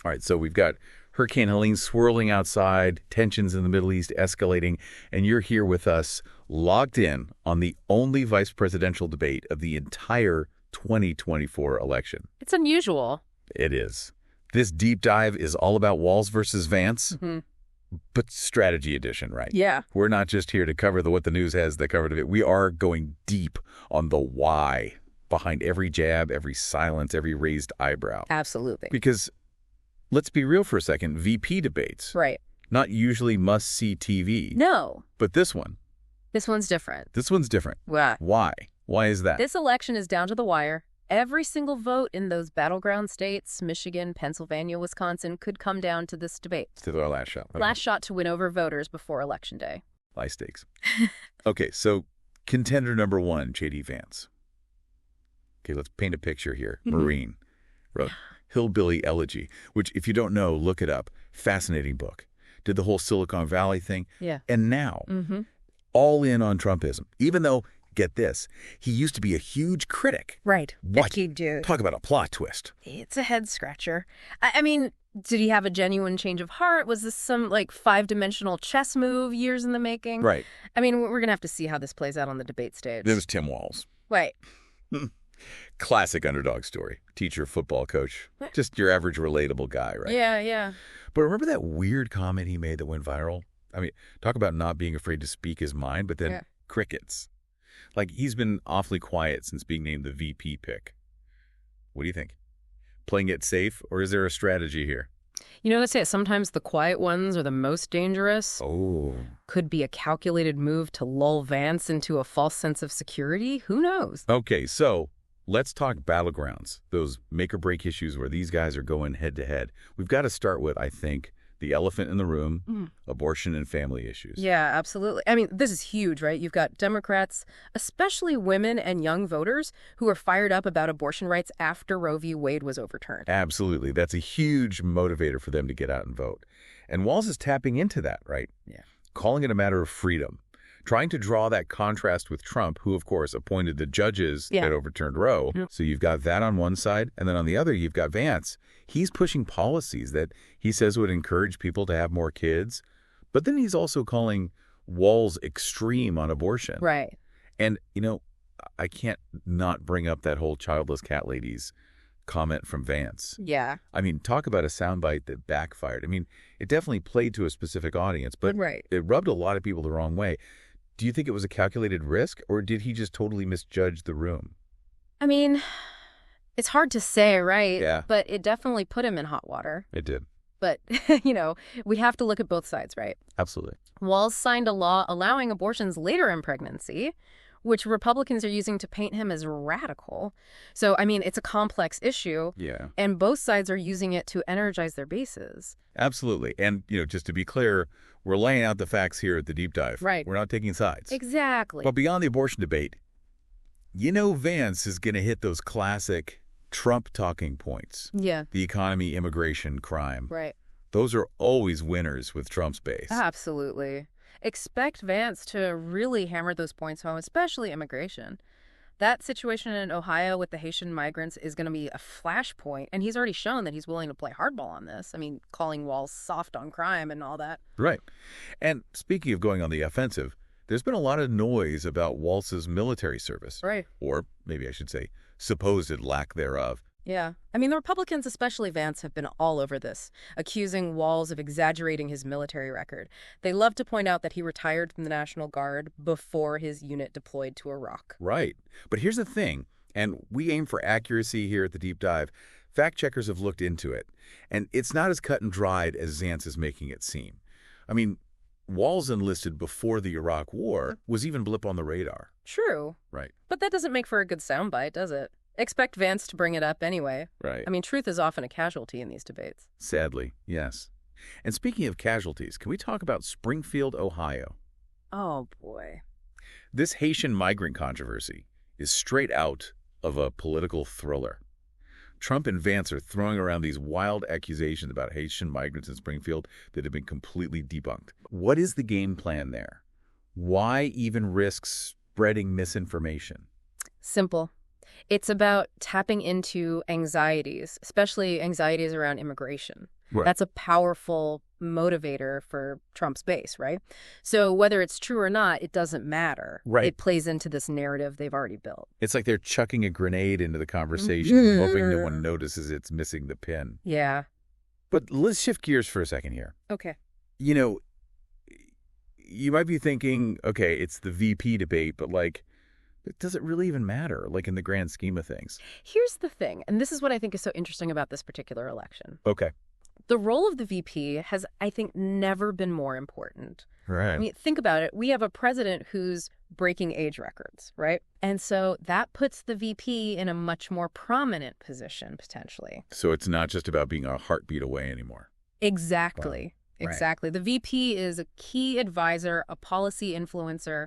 All right, so we've got Hurricane Helene swirling outside, tensions in the Middle East escalating, and you're here with us, logged in on the only vice presidential debate of the entire 2024 election. It's unusual. It is. This deep dive is all about Walz versus Vance, but strategy edition, right? Yeah. We're not just here to cover what the news has that covered it. We are going deep on the why behind every jab, every silence, every raised eyebrow. Absolutely. Because let's be real for a second, VP debates. Right. Not usually must-see TV. No. But this one. This one's different. This one's different. Why? Why? Why is that? This election is down to the wire. Every single vote in those battleground states, Michigan, Pennsylvania, Wisconsin, could come down to this debate. To our last shot. Okay. Last shot to win over voters before Election Day. High stakes. Okay, so contender number one, JD Vance. Okay, let's paint a picture here. Marine. Wrote Hillbilly Elegy, which, if you don't know, look it up. Fascinating book. Did the whole Silicon Valley thing. Yeah. And now, all in on Trumpism, even though, get this, he used to be a huge critic. Right. What? He did. Talk about a plot twist. It's a head scratcher. I mean, did he have a genuine change of heart? Was this some, like, five-dimensional chess move years in the making? Right. I mean, we're going to have to see how this plays out on the debate stage. It was Tim Walz. Wait. Classic underdog story. Teacher, football coach. Just your average relatable guy, right? Yeah, yeah. But remember that weird comment he made that went viral? I mean, talk about not being afraid to speak his mind, but then crickets. Like, he's been awfully quiet since being named the VP pick. What do you think? Playing it safe, or is there a strategy here? You know, they say sometimes the quiet ones are the most dangerous. Oh. Could be a calculated move to lull Vance into a false sense of security. Who knows? Okay, so let's talk battlegrounds, those make-or-break issues where these guys are going head-to-head. We've got to start with, I think, the elephant in the room, abortion and family issues. Yeah, absolutely. I mean, this is huge, right? You've got Democrats, especially women and young voters, who are fired up about abortion rights after Roe v. Wade was overturned. Absolutely. That's a huge motivator for them to get out and vote. And Walz is tapping into that, right? Yeah. Calling it a matter of freedom. Trying to draw that contrast with Trump, who, of course, appointed the judges that overturned Roe. So you've got that on one side, and then on the other, you've got Vance. He's pushing policies that he says would encourage people to have more kids. But then he's also calling Walz extreme on abortion. Right. And, you know, I can't not bring up that whole childless cat lady's comment from Vance. Yeah. I mean, talk about a soundbite that backfired. I mean, it definitely played to a specific audience, but it rubbed a lot of people the wrong way. Do you think it was a calculated risk, or did he just totally misjudge the room? I mean, it's hard to say, right? Yeah. But it definitely put him in hot water. It did. But, you know, we have to look at both sides, right? Absolutely. Walz signed a law allowing abortions later in pregnancy, which Republicans are using to paint him as radical. So, I mean, it's a complex issue. Yeah. And both sides are using it to energize their bases. Absolutely. And, you know, just to be clear, we're laying out the facts here at the deep dive. Right. We're not taking sides. Exactly. But beyond the abortion debate, you know Vance is going to hit those classic Trump talking points. Yeah. The economy, immigration, crime. Right. Those are always winners with Trump's base. Absolutely. Expect Vance to really hammer those points home, especially immigration. That situation in Ohio with the Haitian migrants is going to be a flashpoint, and he's already shown that he's willing to play hardball on this. I mean, calling Walz soft on crime and all that. Right. And speaking of going on the offensive, there's been a lot of noise about Walz's military service. Right. Or maybe I should say supposed lack thereof. Yeah. I mean, the Republicans, especially Vance, have been all over this, accusing Walz of exaggerating his military record. They love to point out that he retired from the National Guard before his unit deployed to Iraq. Right. But here's the thing, and we aim for accuracy here at the Deep Dive. Fact checkers have looked into it, and it's not as cut and dried as Vance is making it seem. I mean, Walz enlisted before the Iraq War was even blip on the radar. True. Right. But that doesn't make for a good soundbite, does it? Expect Vance to bring it up anyway. Right. I mean, truth is often a casualty in these debates. Sadly, yes. And speaking of casualties, can we talk about Springfield, Ohio? Oh, boy. This Haitian migrant controversy is straight out of a political thriller. Trump and Vance are throwing around these wild accusations about Haitian migrants in Springfield that have been completely debunked. What is the game plan there? Why even risk spreading misinformation? Simple. It's about tapping into anxieties, especially anxieties around immigration. Right. That's a powerful motivator for Trump's base, right? So whether it's true or not, it doesn't matter. Right. It plays into this narrative they've already built. It's like they're chucking a grenade into the conversation, hoping no one notices it's missing the pin. Yeah. But let's shift gears for a second here. Okay. You know, you might be thinking, okay, it's the VP debate, but does it really even matter, in the grand scheme of things? Here's the thing, and this is what I think is so interesting about this particular election. Okay. The role of the VP has, I think, never been more important. Right. I mean, think about it. We have a president who's breaking age records, right? And so that puts the VP in a much more prominent position, potentially. So it's not just about being a heartbeat away anymore. Exactly. Wow. Right. Exactly. The VP is a key advisor, a policy influencer.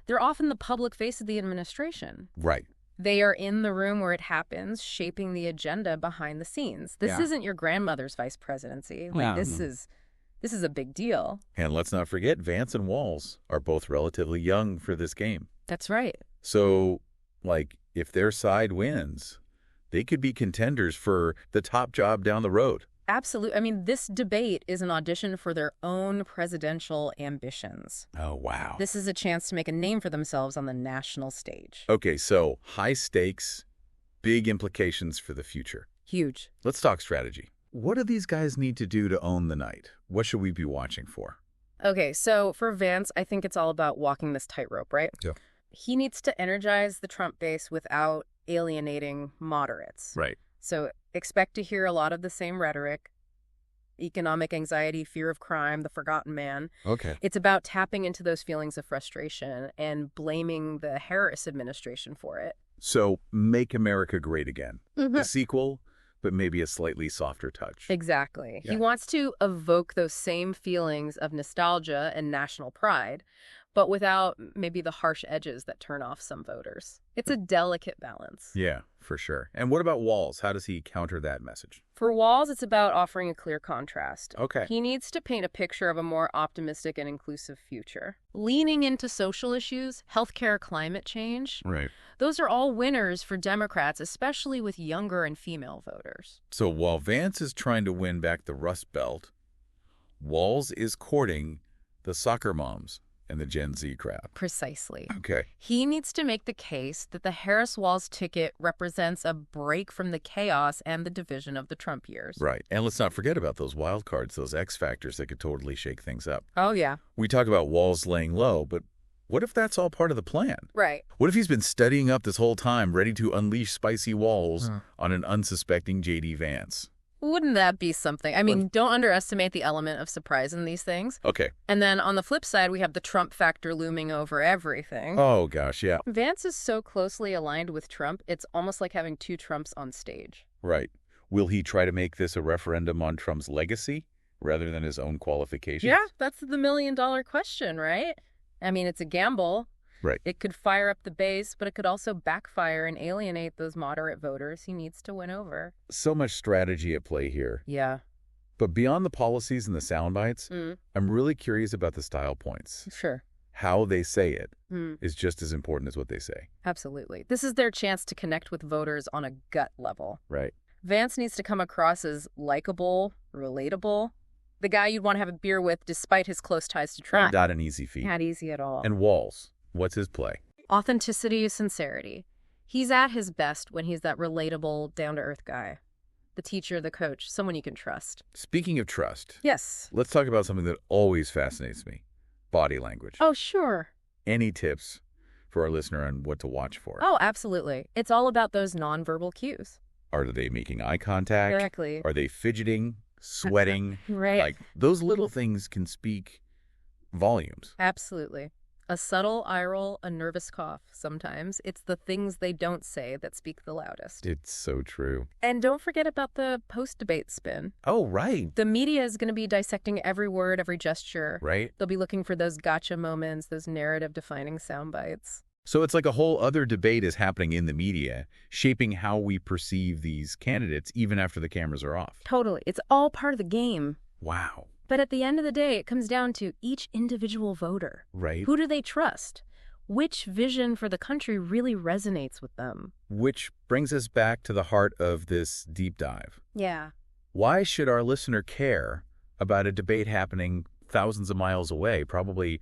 They're often the public face of the administration. Right. They are in the room where it happens, shaping the agenda behind the scenes. This isn't your grandmother's vice presidency. This is a big deal. And let's not forget, Vance and Walz are both relatively young for this game. That's right. So, if their side wins, they could be contenders for the top job down the road. Absolutely. I mean, this debate is an audition for their own presidential ambitions. Oh, wow. This is a chance to make a name for themselves on the national stage. Okay, so high stakes, big implications for the future. Huge. Let's talk strategy. What do these guys need to do to own the night? What should we be watching for? Okay, so for Vance, I think it's all about walking this tightrope, right? Yeah. He needs to energize the Trump base without alienating moderates. Right. So expect to hear a lot of the same rhetoric: economic anxiety, fear of crime, the forgotten man. Okay. It's about tapping into those feelings of frustration and blaming the Harris administration for it. So Make America Great Again. The sequel, but maybe a slightly softer touch. Exactly. Yeah. He wants to evoke those same feelings of nostalgia and national pride, but without maybe the harsh edges that turn off some voters. It's a delicate balance. Yeah, for sure. And what about Walz? How does he counter that message? For Walz, it's about offering a clear contrast. Okay. He needs to paint a picture of a more optimistic and inclusive future. Leaning into social issues, healthcare, climate change. Right. Those are all winners for Democrats, especially with younger and female voters. So while Vance is trying to win back the Rust Belt, Walz is courting the soccer moms and the Gen Z crowd. Precisely. Okay. He needs to make the case that the Harris-Walz ticket represents a break from the chaos and the division of the Trump years. Right. And let's not forget about those wild cards, those X factors that could totally shake things up. Oh, yeah. We talk about Walz laying low, but what if that's all part of the plan? Right. What if he's been studying up this whole time, ready to unleash spicy Walz on an unsuspecting JD Vance? Wouldn't that be something? I mean, don't underestimate the element of surprise in these things. Okay. And then on the flip side, we have the Trump factor looming over everything. Oh, gosh, yeah. Vance is so closely aligned with Trump, it's almost like having two Trumps on stage. Right. Will he try to make this a referendum on Trump's legacy rather than his own qualifications? Yeah, that's the million-dollar question, right? I mean, it's a gamble. Right. It could fire up the base, but it could also backfire and alienate those moderate voters he needs to win over. So much strategy at play here. Yeah. But beyond the policies and the sound bites, I'm really curious about the style points. Sure. How they say it is just as important as what they say. Absolutely. This is their chance to connect with voters on a gut level. Right. Vance needs to come across as likable, relatable, the guy you'd want to have a beer with despite his close ties to Trump. Not an easy feat. Not easy at all. And Walz, what's his play? Authenticity, sincerity. He's at his best when he's that relatable, down-to-earth guy. The teacher, the coach, someone you can trust. Speaking of trust. Yes. Let's talk about something that always fascinates me. Body language. Oh, sure. Any tips for our listener on what to watch for? Oh, absolutely. It's all about those nonverbal cues. Are they making eye contact? Exactly. Are they fidgeting, sweating? Right. Those little things can speak volumes. Absolutely. A subtle eye roll, a nervous cough. Sometimes it's the things they don't say that speak the loudest. It's so true. And don't forget about the post-debate spin. Oh, right. The media is going to be dissecting every word, every gesture. Right. They'll be looking for those gotcha moments, those narrative-defining sound bites. So it's like a whole other debate is happening in the media, shaping how we perceive these candidates even after the cameras are off. Totally. It's all part of the game. Wow. But at the end of the day, it comes down to each individual voter. Right. Who do they trust? which vision for the country really resonates with them. Which brings us back to the heart of this deep dive. Yeah. Why should our listener care about a debate happening thousands of miles away, probably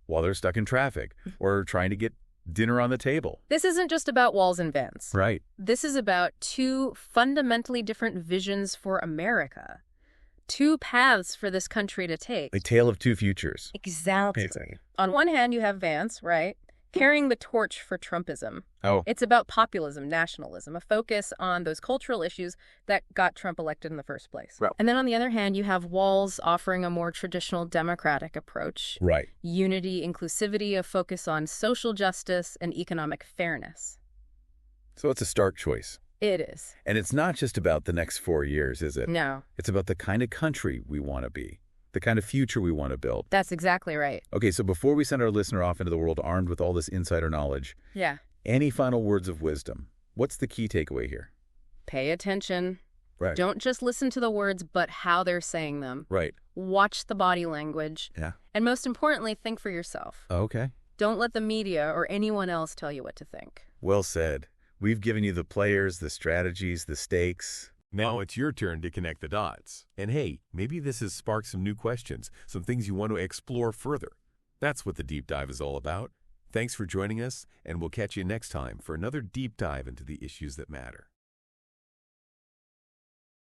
while they're stuck in traffic or trying to get dinner on the table? This isn't just about Walz and Vance. Right. This is about two fundamentally different visions for America. Two paths for this country to take. A tale of two futures. Exactly. On one hand, you have Vance, right, carrying the torch for Trumpism. Oh. It's about populism, nationalism, a focus on those cultural issues that got Trump elected in the first place. Right. And then on the other hand, you have Walz offering a more traditional democratic approach. Right. Unity, inclusivity, a focus on social justice and economic fairness. So it's a stark choice. It is. And it's not just about the next 4 years, is it? No. It's about the kind of country we want to be, the kind of future we want to build. That's exactly right. Okay, so before we send our listener off into the world armed with all this insider knowledge, Yeah. any final words of wisdom? What's the key takeaway here? Pay attention. Right. Don't just listen to the words, but how they're saying them. Right. Watch the body language. Yeah. And most importantly, think for yourself. Okay. Don't let the media or anyone else tell you what to think. Well said. We've given you the players, the strategies, the stakes. Now it's your turn to connect the dots. And hey, maybe this has sparked some new questions, some things you want to explore further. That's what the deep dive is all about. Thanks for joining us, and we'll catch you next time for another deep dive into the issues that matter.